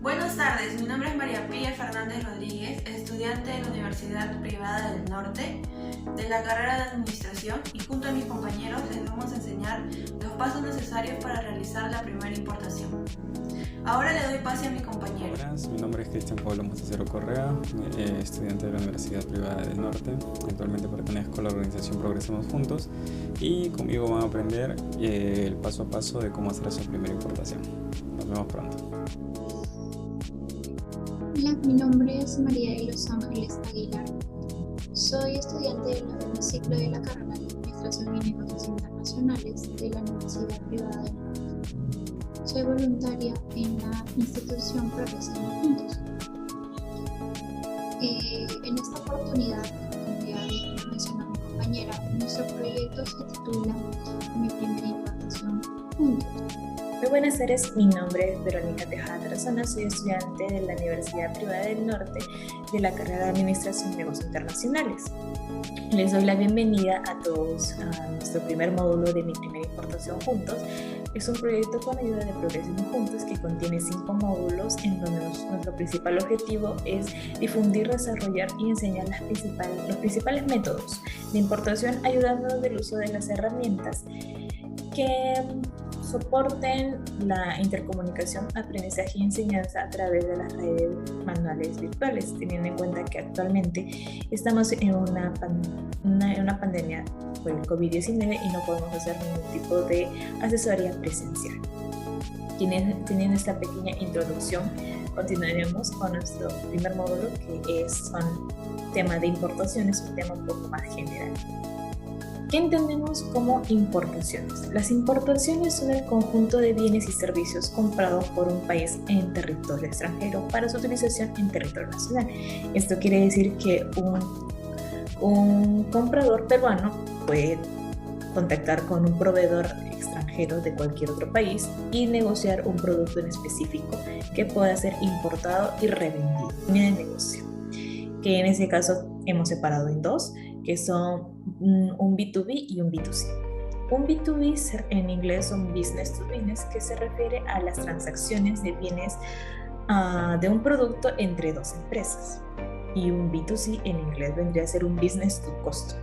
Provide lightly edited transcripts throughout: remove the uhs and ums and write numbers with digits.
Buenas tardes, mi nombre es María Pía Fernández Rodríguez, estudiante de la Universidad Privada del Norte de la carrera de Administración, y junto a mis compañeros les vamos a enseñar los pasos necesarios para realizar la primera importación. Ahora le doy pase a mi compañero. Buenas, mi nombre es Cristian Pablo Montecero Correa, estudiante de la Universidad Privada del Norte. Actualmente pertenezco a la organización Progresemos Juntos y conmigo van a aprender el paso a paso de cómo hacer su primera importación. Nos vemos pronto. Hola, mi nombre es María de los Ángeles Aguilar. Soy estudiante del noveno ciclo de la carrera de Administración y Negocios Internacionales de la Universidad Privada del Norte. Soy voluntaria en la institución Progresemos Juntos. En esta oportunidad, como ya mencionó mi compañera, nuestro proyecto se titula Mi primera importación juntos. Muy buenas tardes, mi nombre es Verónica Tejada Tarazona, soy estudiante de la Universidad Privada del Norte de la carrera de Administración y Negocios Internacionales. Les doy la bienvenida a todos a nuestro primer módulo de Mi primera importación juntos. Es un proyecto con ayuda de Progresemos Juntos que contiene 5 módulos en donde nuestro principal objetivo es difundir, desarrollar y enseñar los principales métodos de importación, ayudándonos del uso de las herramientas que soporten la intercomunicación, aprendizaje y enseñanza a través de las redes manuales virtuales, teniendo en cuenta que actualmente estamos en una pandemia por el COVID-19 y no podemos hacer ningún tipo de asesoría presencial. Teniendo esta pequeña introducción, continuaremos con nuestro primer módulo, que son tema de importaciones, un tema un poco más general. ¿Qué entendemos como importaciones? Las importaciones son el conjunto de bienes y servicios comprados por un país en territorio extranjero para su utilización en territorio nacional. Esto quiere decir que un comprador peruano puede contactar con un proveedor extranjero de cualquier otro país y negociar un producto en específico que pueda ser importado y revendido. Línea de negocio, que en ese caso hemos separado en dos, que son un B2B y un B2C. Un B2B en inglés son business to business, que se refiere a las transacciones de bienes de un producto entre dos empresas. Y un B2C en inglés vendría a ser un business to customer,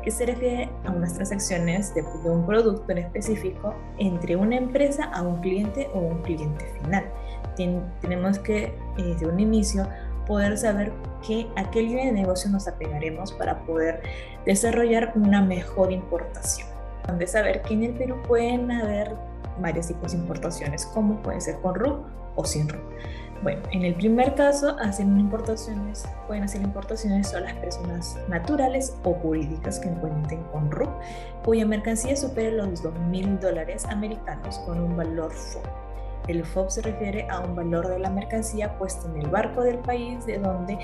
que se refiere a unas transacciones de un producto en específico entre una empresa a un cliente o un cliente final. Tenemos que desde un inicio poder saber a qué línea de negocio nos apegaremos para poder desarrollar una mejor importación. De saber que en el Perú pueden haber varios tipos de importaciones, como puede ser con RUC o sin RUC. Bueno, en el primer caso pueden hacer importaciones solo las personas naturales o jurídicas que cuenten con RUC, cuya mercancía supere los $2,000 americanos con un valor FOB. El FOB se refiere a un valor de la mercancía puesta en el barco del país de donde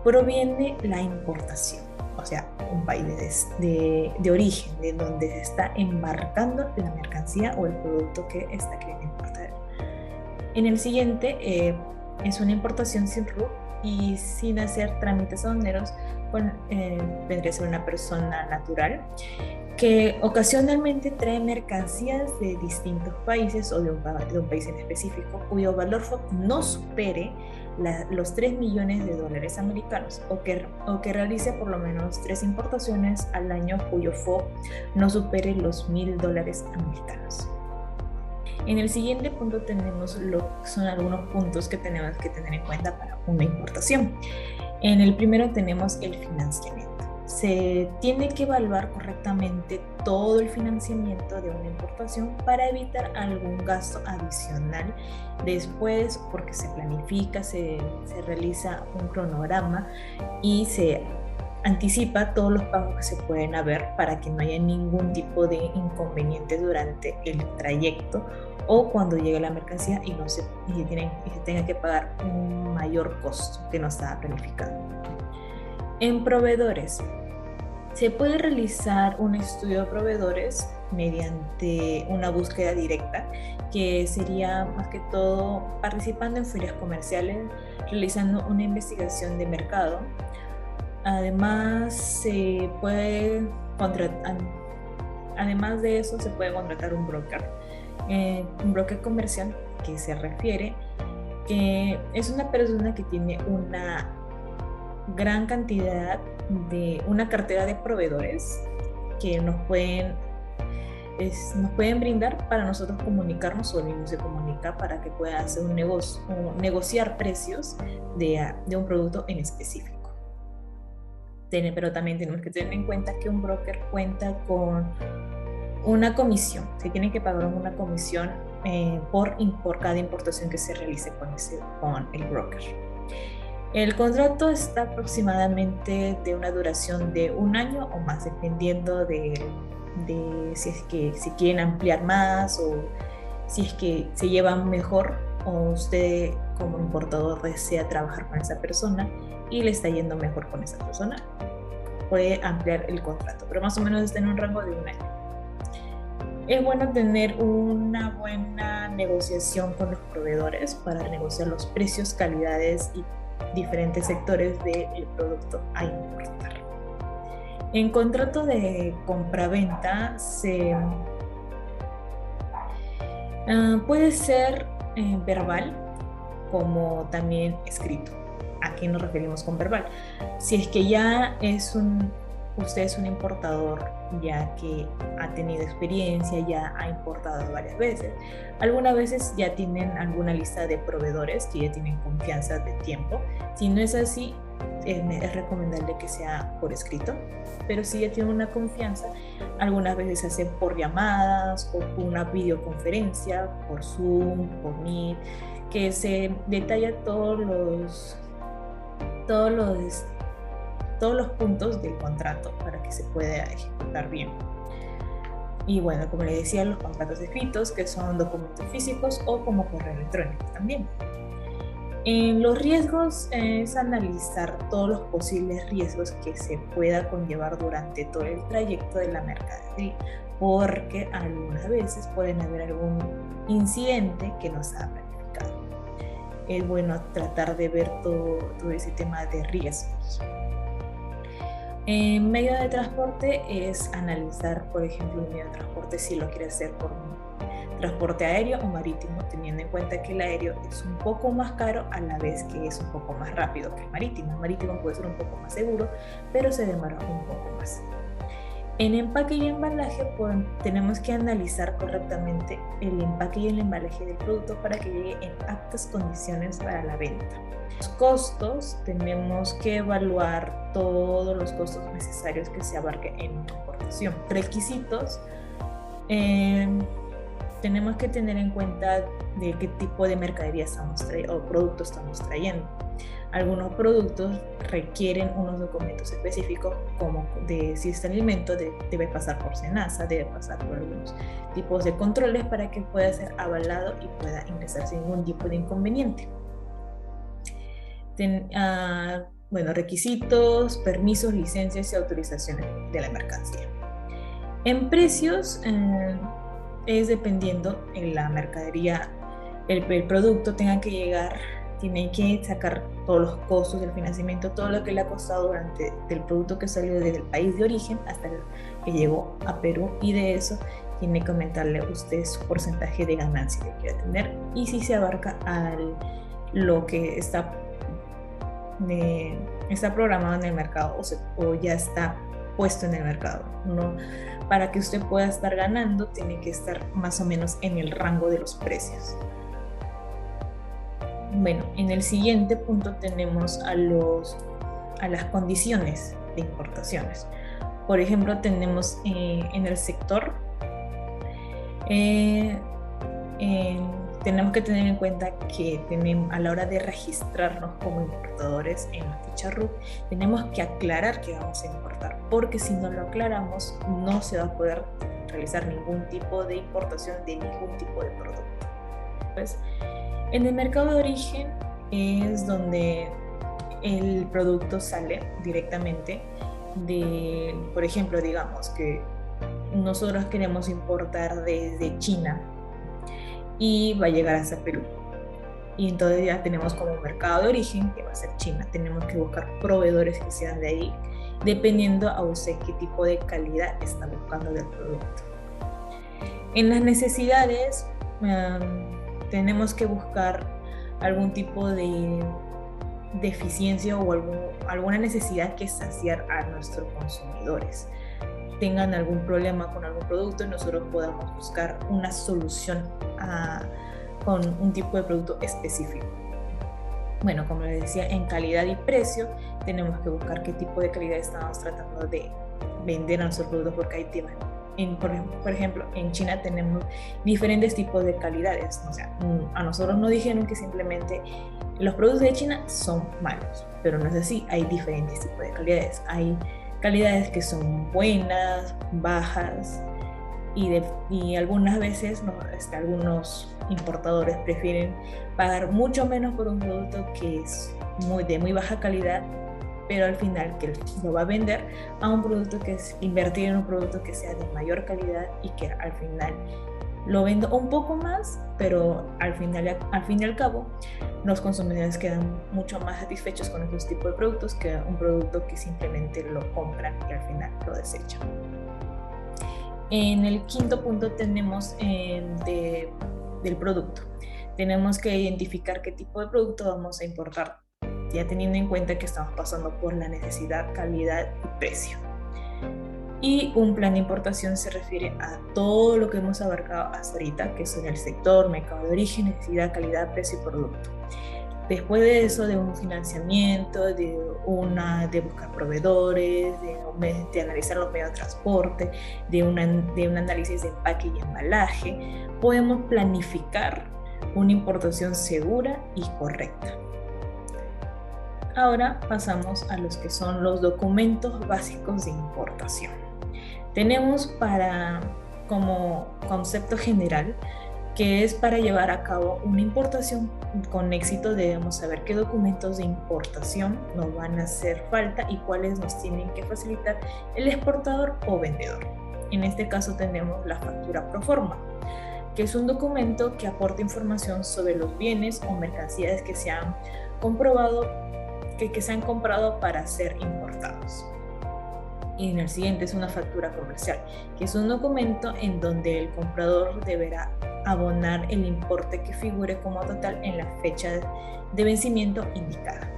proviene la importación, o sea, un país de origen, de donde se está embarcando la mercancía o el producto que está queriendo importar. En el siguiente es una importación sin RUC y sin hacer trámites aduaneros, vendría a ser una persona natural que ocasionalmente trae mercancías de distintos países o de un país en específico cuyo valor FOB no supere los $3 millones americanos o que realice por lo menos 3 importaciones al año cuyo FOB no supere los $1,000 americanos. En el siguiente punto son algunos puntos que tenemos que tener en cuenta para una importación. En el primero tenemos el financiamiento. Se tiene que evaluar correctamente todo el financiamiento de una importación para evitar algún gasto adicional después, porque se planifica, se realiza un cronograma y se anticipa todos los pagos que se pueden haber para que no haya ningún tipo de inconveniente durante el trayecto o cuando llegue la mercancía y se tenga que pagar un mayor costo que no estaba planificado. En proveedores, se puede realizar un estudio de proveedores mediante una búsqueda directa, que sería más que todo participando en ferias comerciales, realizando una investigación de mercado. Además de eso, se puede contratar un broker comercial, que se refiere que es una persona que tiene una gran cantidad una cartera de proveedores que nos pueden brindar para nosotros comunicarnos, o el mismo se comunica para que pueda hacer un negocio o negociar precios de un producto en específico. Pero también tenemos que tener en cuenta que un broker cuenta con una comisión. Se tiene que pagar una comisión por cada importación que se realice con el broker. El contrato está aproximadamente de una duración de 1 año o más, dependiendo de si es que si quieren ampliar más, o si es que se llevan mejor, o usted como importador desea trabajar con esa persona y le está yendo mejor con esa persona, puede ampliar el contrato, pero más o menos está en un rango de 1 año. Es bueno tener una buena negociación con los proveedores para negociar los precios, calidades y diferentes sectores del producto a importar. En contrato de compra-venta puede ser verbal como también escrito. ¿A qué nos referimos con verbal? Si es que ya usted es un importador ya que ha tenido experiencia, ya ha importado varias veces, algunas veces ya tienen alguna lista de proveedores que ya tienen confianza de tiempo. Si no es así, es recomendable que sea por escrito, pero si ya tienen una confianza, algunas veces se hace por llamadas o por una videoconferencia, por Zoom, por Meet, que se detalla todos los puntos del contrato para que se pueda ejecutar bien. Y bueno, como les decía, los contratos escritos, que son documentos físicos o como correo electrónico también. En los riesgos es analizar todos los posibles riesgos que se pueda conllevar durante todo el trayecto de la mercadería, porque algunas veces pueden haber algún incidente que no se ha planificado. Es bueno tratar de ver todo ese tema de riesgos. En medio de transporte es analizar, por ejemplo, el medio de transporte si lo quiere hacer por transporte aéreo o marítimo, teniendo en cuenta que el aéreo es un poco más caro a la vez que es un poco más rápido que el marítimo. El marítimo puede ser un poco más seguro, pero se demora un poco más. En empaque y embalaje tenemos que analizar correctamente el empaque y el embalaje del producto para que llegue en aptas condiciones para la venta. Los costos, tenemos que evaluar todos los costos necesarios que se abarquen en una importación. Requisitos, tenemos que tener en cuenta de qué tipo de mercadería o productos estamos trayendo. Algunos productos requieren unos documentos específicos, como si este alimento debe pasar por SENASA, debe pasar por algunos tipos de controles para que pueda ser avalado y pueda ingresar sin ningún tipo de inconveniente. Requisitos, permisos, licencias y autorizaciones de la mercancía. En precios, es dependiendo en la mercadería, el producto tiene que sacar todos los costos del financiamiento, todo lo que le ha costado del producto que salió desde el país de origen hasta que llegó a Perú, y de eso tiene que aumentarle usted su porcentaje de ganancia que quiera tener, y si se abarca a lo que está programado en el mercado o ya está puesto en el mercado, ¿no? Para que usted pueda estar ganando, tiene que estar más o menos en el rango de los precios. Bueno, en el siguiente punto tenemos a las condiciones de importaciones. Por ejemplo, tenemos en el sector, tenemos que tener en cuenta que a la hora de registrarnos como importadores en la ficha RUC, tenemos que aclarar que vamos a importar, porque si no lo aclaramos, no se va a poder realizar ningún tipo de importación de ningún tipo de producto. Pues, en el mercado de origen es donde el producto sale directamente por ejemplo, digamos que nosotros queremos importar desde China y va a llegar hasta Perú, y entonces ya tenemos como mercado de origen que va a ser China. Tenemos que buscar proveedores que sean de ahí, dependiendo a usted qué tipo de calidad está buscando del producto. En las necesidades, tenemos que buscar algún tipo de deficiencia o alguna necesidad que saciar a nuestros consumidores. Tengan algún problema con algún producto y nosotros podamos buscar una solución con un tipo de producto específico. Bueno, como les decía, en calidad y precio tenemos que buscar qué tipo de calidad estamos tratando de vender a nuestros productos, porque hay temas. Por ejemplo, en China tenemos diferentes tipos de calidades. O sea, a nosotros nos dijeron que simplemente los productos de China son malos, pero no es así. Hay diferentes tipos de calidades. Hay calidades que son buenas, bajas, y algunas veces algunos importadores prefieren pagar mucho menos por un producto que es de muy baja calidad, pero al final que lo va a vender, a un producto que es invertir en un producto que sea de mayor calidad y que al final lo vendo un poco más, pero al fin y al cabo los consumidores quedan mucho más satisfechos con estos tipos de productos que un producto que simplemente lo compran y al final lo desechan. En el quinto punto tenemos del producto. Tenemos que identificar qué tipo de producto vamos a importar, ya teniendo en cuenta que estamos pasando por la necesidad, calidad y precio. Y un plan de importación se refiere a todo lo que hemos abarcado hasta ahorita, que son el sector, mercado de origen, necesidad, calidad, precio y producto. Después de eso, de un financiamiento, de buscar proveedores, de analizar los medios de transporte, de un análisis de empaque y embalaje, podemos planificar una importación segura y correcta. Ahora pasamos a los que son los documentos básicos de importación. Tenemos como concepto general que es para llevar a cabo una importación con éxito debemos saber qué documentos de importación nos van a hacer falta y cuáles nos tienen que facilitar el exportador o vendedor. En este caso tenemos la factura pro forma, que es un documento que aporta información sobre los bienes o mercancías que se han comprado para ser importados. Y en el siguiente es una factura comercial, que es un documento en donde el comprador deberá abonar el importe que figure como total en la fecha de vencimiento indicada.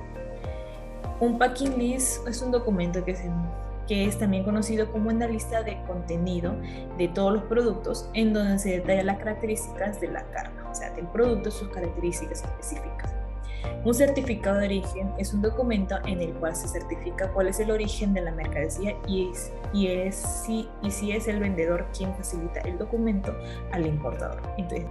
Un packing list es un documento que es también conocido como una lista de contenido de todos los productos en donde se detallan las características de la carga, o sea, del producto y sus características específicas. Un certificado de origen es un documento en el cual se certifica cuál es el origen de la mercancía y si es el vendedor quien facilita el documento al importador. Entonces,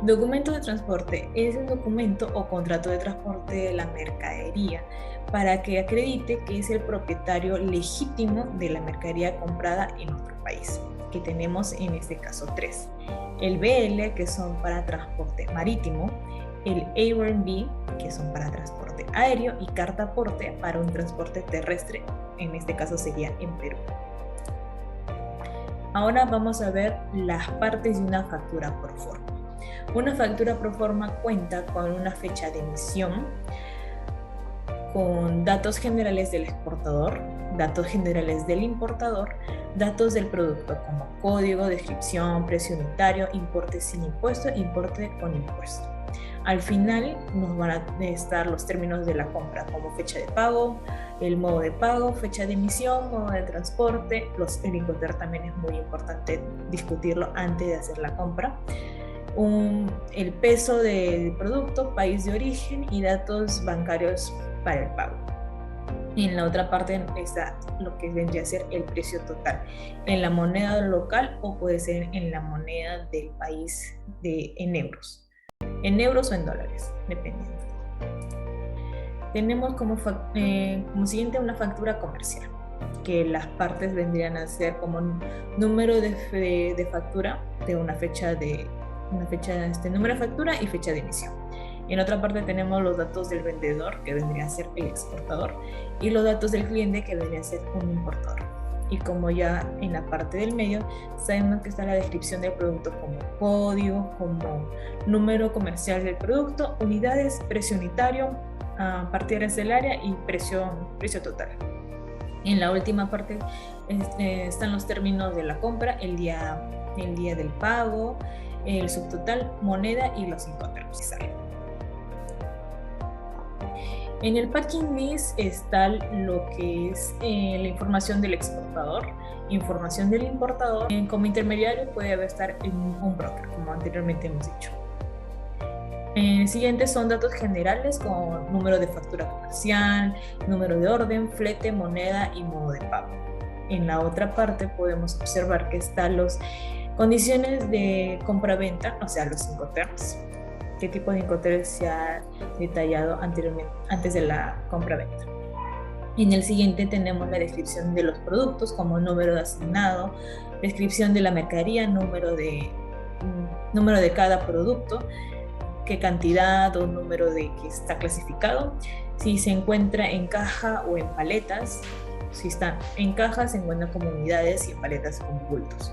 documento de transporte es el documento o contrato de transporte de la mercadería para que acredite que es el propietario legítimo de la mercadería comprada en otro país, que tenemos en este caso 3. El BL, que son para transporte marítimo, el Airbnb, que son para transporte aéreo, y carta aporte para un transporte terrestre, en este caso sería en Perú. Ahora vamos a ver las partes de una factura pro forma. Una factura pro forma cuenta con una fecha de emisión, con datos generales del exportador, datos generales del importador, datos del producto como código, descripción, precio unitario, importe sin impuesto, importe con impuesto. Al final nos van a estar los términos de la compra como fecha de pago, el modo de pago, fecha de emisión, modo de transporte, el Incoterm también es muy importante discutirlo antes de hacer la compra, el peso del producto, país de origen y datos bancarios para el pago. En la otra parte está lo que vendría a ser el precio total en la moneda local o puede ser en la moneda del país en euros o en dólares, dependiendo. Tenemos como siguiente una factura comercial, que las partes vendrían a ser como número de factura de número de factura y fecha de emisión. En otra parte tenemos los datos del vendedor, que vendría a ser el exportador, y los datos del cliente, que vendría a ser un importador. Y como ya en la parte del medio, sabemos que está la descripción del producto como código, como número comercial del producto, unidades, precio unitario, partida arancelaria y precio total. En la última parte están los términos de la compra, el día del pago, el subtotal, moneda y los Incoterms. En el packing list está lo que es la información del exportador, información del importador. Como intermediario puede estar un broker, como anteriormente hemos dicho. Siguientes son datos generales como número de factura comercial, número de orden, flete, moneda y modo de pago. En la otra parte podemos observar que están las condiciones de compra-venta, o sea, los Incoterms. Qué tipo de Incoterms se ha detallado anteriormente, antes de la compra-venta. En el siguiente tenemos la descripción de los productos como número de asignado, descripción de la mercadería, número de cada producto, qué cantidad o número de que está clasificado, si se encuentra en caja o en paletas. Si está en caja se encuentra como unidades y en paletas como bultos.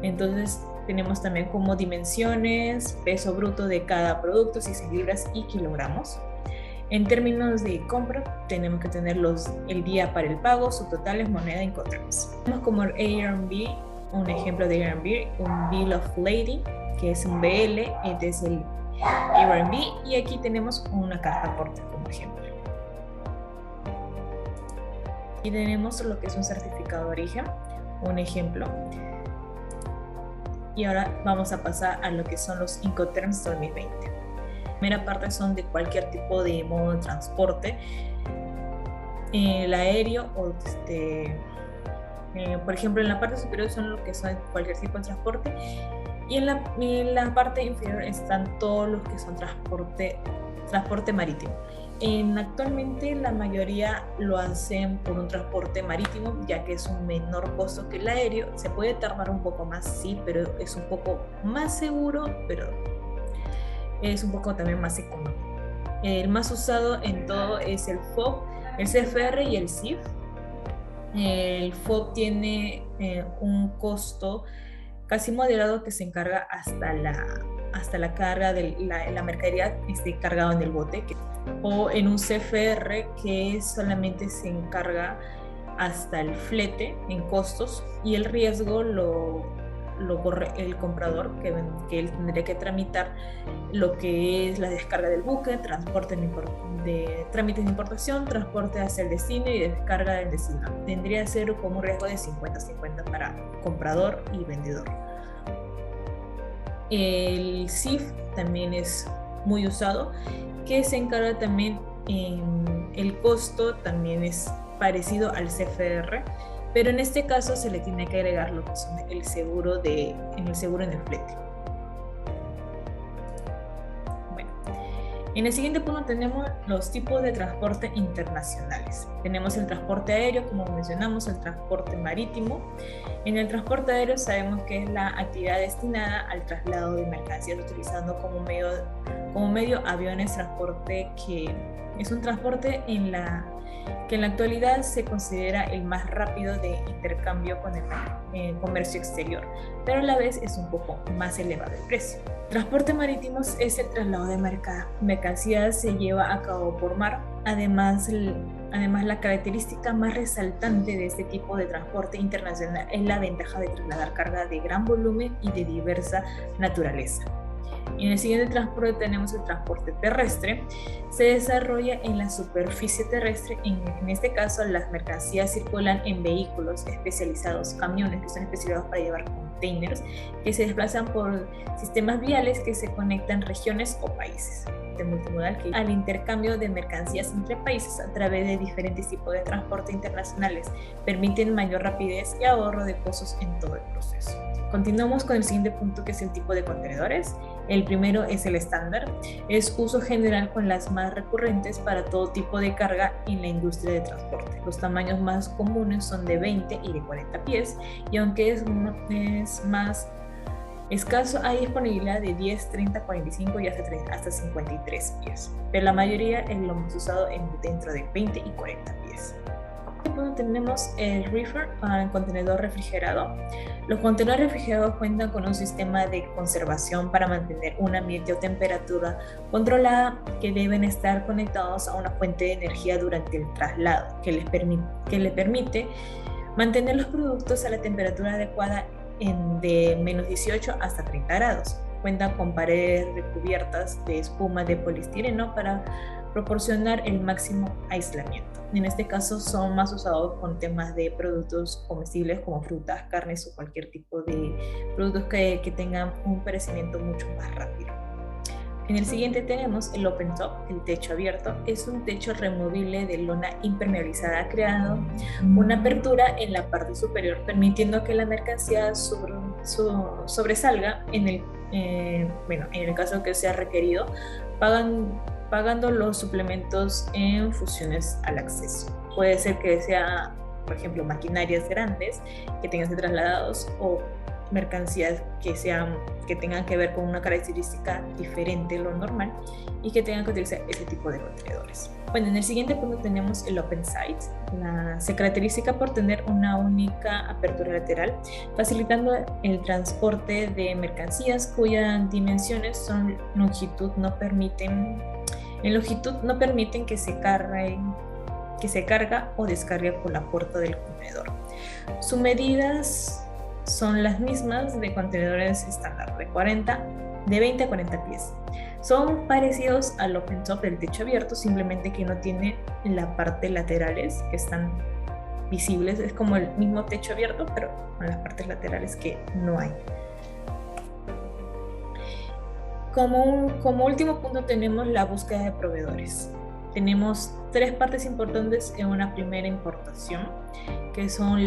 Entonces tenemos también como dimensiones, peso bruto de cada producto, si son libras y kilogramos. En términos de compra tenemos que tener el día para el pago, subtotales, moneda y Incoterms. Tenemos como A&B, un ejemplo de A&B, un Bill of Lading, que es un BL, este es el A&B, y aquí tenemos una carta aporte como ejemplo. Y tenemos lo que es un certificado de origen, un ejemplo. Y ahora vamos a pasar a lo que son los Incoterms 2020. La primera parte son de cualquier tipo de modo de transporte, el aéreo o por ejemplo en la parte superior son lo que son cualquier tipo de transporte, y en la parte inferior están todos los que son transporte marítimo. Actualmente la mayoría lo hacen por un transporte marítimo, ya que es un menor costo que el aéreo. Se puede tardar un poco más, sí, pero es un poco más seguro, pero es un poco también más económico. El más usado en todo es el FOB, el CFR y el CIF. El FOB tiene un costo casi moderado que se encarga hasta la carga de la mercadería que esté cargado en el bote, o en un CFR que solamente se encarga hasta el flete en costos, y el riesgo lo corre el comprador, que él tendría que tramitar lo que es la descarga del buque, transporte de trámites de importación, transporte hacia el destino y descarga del destino. Tendría que ser como un riesgo de 50-50 para comprador y vendedor. El CIF también es muy usado, que se encarga también el costo también es parecido al CFR, pero en este caso se le tiene que agregar lo que son el seguro en el flete. Bueno, en el siguiente punto tenemos los tipos de transporte internacionales. Tenemos el transporte aéreo, como mencionamos, el transporte marítimo. En el transporte aéreo sabemos que es la actividad destinada al traslado de mercancías utilizando como medio aviones, transporte que es un transporte que en la actualidad se considera el más rápido de intercambio con el comercio exterior, pero a la vez es un poco más elevado el precio. Transporte marítimo es el traslado de mercancías, se lleva a cabo por mar. Además, la característica más resaltante de este tipo de transporte internacional es la ventaja de trasladar carga de gran volumen y de diversa naturaleza. En el siguiente transporte tenemos el transporte terrestre. Se desarrolla en la superficie terrestre. En este caso, las mercancías circulan en vehículos especializados, camiones que son especializados para llevar containers, que se desplazan por sistemas viales que se conectan regiones o países. Multimodal que al intercambio de mercancías entre países a través de diferentes tipos de transporte internacionales permiten mayor rapidez y ahorro de costos en todo el proceso. Continuamos con el siguiente punto, que es el tipo de contenedores. El primero es el estándar, es uso general con las más recurrentes para todo tipo de carga en la industria de transporte. Los tamaños más comunes son de 20 y de 40 pies, y aunque es más escaso, hay disponibilidad de 10, 30, 45 y hasta 53 pies, pero la mayoría es lo más usado dentro de 20 y 40 pies. Tenemos el reefer, contenedor refrigerado. Los contenedores refrigerados cuentan con un sistema de conservación para mantener un ambiente o temperatura controlada, que deben estar conectados a una fuente de energía durante el traslado, que les permite mantener los productos a la temperatura adecuada de menos 18 hasta 30 grados. cuenta con paredes recubiertas de espuma de poliestireno para proporcionar el máximo aislamiento. En este caso son más usados con temas de productos comestibles como frutas, carnes o cualquier tipo de productos que tengan un perecimiento mucho más rápido. En el siguiente tenemos el open top, el techo abierto. Es un techo removible de lona impermeabilizada creado una apertura en la parte superior, permitiendo que la mercancía sobresalga en el caso que sea requerido, pagando los suplementos en funciones al acceso. Puede ser que sea, por ejemplo, maquinarias grandes que tengan que ser trasladados o mercancías que tengan que ver con una característica diferente de lo normal y que tengan que utilizar ese tipo de contenedores. Bueno, en el siguiente punto tenemos el open site. Se caracteriza por tener una única apertura lateral, facilitando el transporte de mercancías cuyas dimensiones son no permiten que se carga o descargue por la puerta del contenedor. Sus medidas son las mismas de contenedores estándar de 20 a 40 pies. Son parecidos al open top del techo abierto, simplemente que no tiene la parte laterales que están visibles. Es como el mismo techo abierto, pero con las partes laterales que no hay. Como último punto tenemos la búsqueda de proveedores. Tenemos 3 partes importantes en una primera importación, que son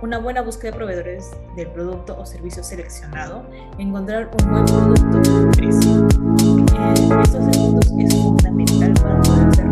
una buena búsqueda de proveedores del producto o servicio seleccionado, encontrar un buen producto y precio. Estos puntos es fundamental para poder hacer